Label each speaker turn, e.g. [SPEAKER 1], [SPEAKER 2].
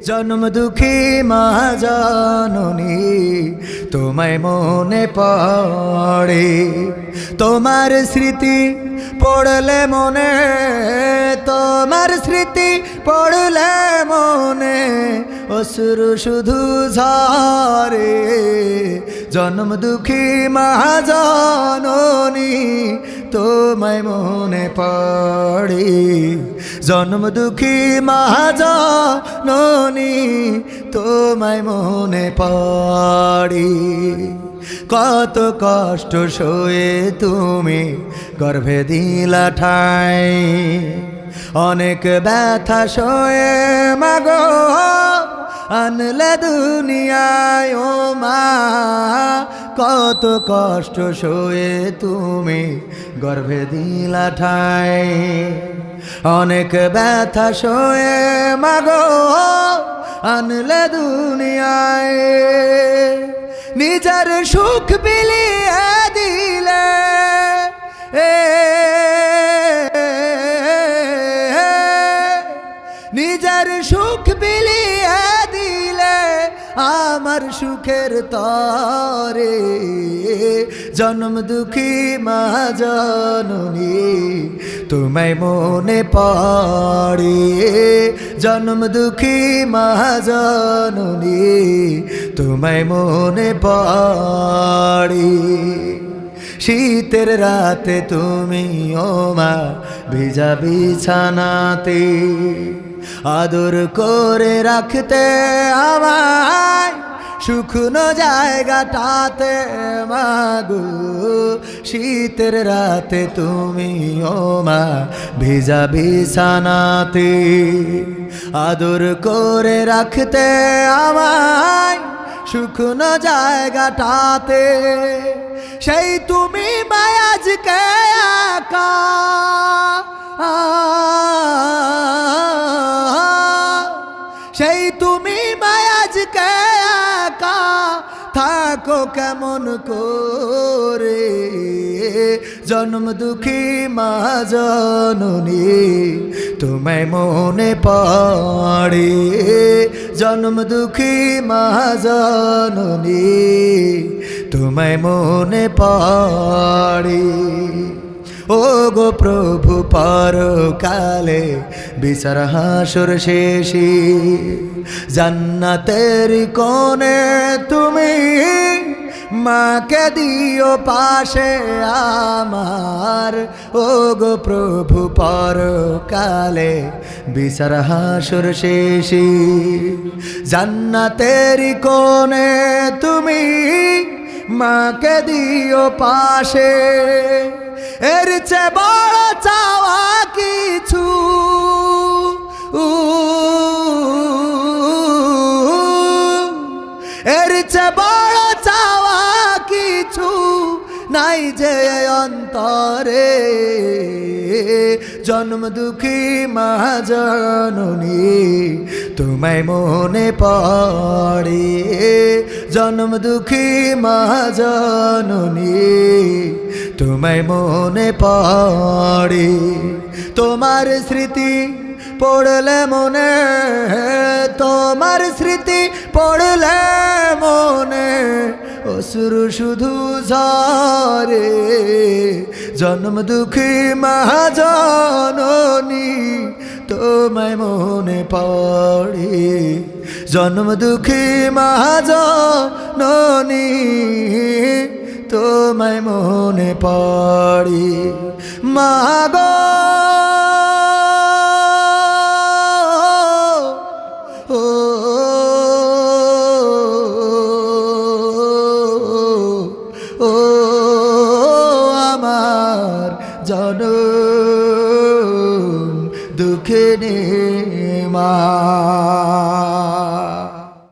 [SPEAKER 1] জন্ম দুঃখী মা জননী তোমায় মনে পড়ে, তোমার স্মৃতি পড়লে মনে, তোমার স্মৃতি পড়লে মনে অশ্রু শুধু ঝরে। জন্ম দুঃখী মা জননী তোমায় মনে পড়ে, জন্ম দুঃখী মা জননী তোমায় মনে পড়ে। কত কষ্ট সয়ে তুমি গর্ভে দিলা ঠাই, অনেক ব্যথা সয়ে মাগো আনলে দুনিয়ায় ও মা। কত কষ্ট সয়ে তুমি গর্ভে দিলা ঠাই, অনেক ব্যথা সয়ে মাগো আনলে দুনিয়ায়। নিজের সুখ বিলিয়ে দিলে নিজের সুখ বিলিয়ে দিলে আমার সুখের তরে। জন্ম দুঃখী মা জননী তোমায় মনে পড়ে, জন্ম দুঃখী মা জননী তোমায় মনে পড়ে। শীতের রাতে তুমি ও মা ভিজা বিছানাতে আদর করে রাখতে আমায় শুকনো জায়গাটাতে মাগো। শীতের রাতে তুমি ও মা ভিজা বিছানাতে আদর করে রাখতে আমায় শুকনো জায়গাটাতে। সেই তুমি মায় আজকে একা, সেই তুমি মায় আজকে একা থাকো কেমন করে। জন্ম দুঃখী মা জননী তোমায় মনে পড়ে, জন্ম দুঃখী মা জননী তোমায় মনে পড়ে। ও গো প্রভু পরকালে বিচার হাসর শেষে জান্নাতের কোণে তুমি মাকে দিও পাশে আমার। ও গো প্রভু পরকালে বিচার হাসর শেষে জান্নাতের কোণে তুমি মাকে দিও পাশে। এর চেয়ে বড় চাওয়া কিছু এর চেয়ে বড় চাওয়া কিছু নাই যে অন্তরে। জন্ম দুঃখী মা জননী তোমায় মনে পড়ে, জন্ম দুঃখী মা জননী তোমায় মনে পড়ে। তোমার স্মৃতি পড়লে মনে, তোমার স্মৃতি পড়লে মনে অশ্রু শুধু ঝরে। জন্ম দুঃখী মা জননী তোমায় মনে পড়ে, জন্ম দুঃখী মা জননী তোমায় মনে পড়ে। মা গো জনম দুঃখিনী মা।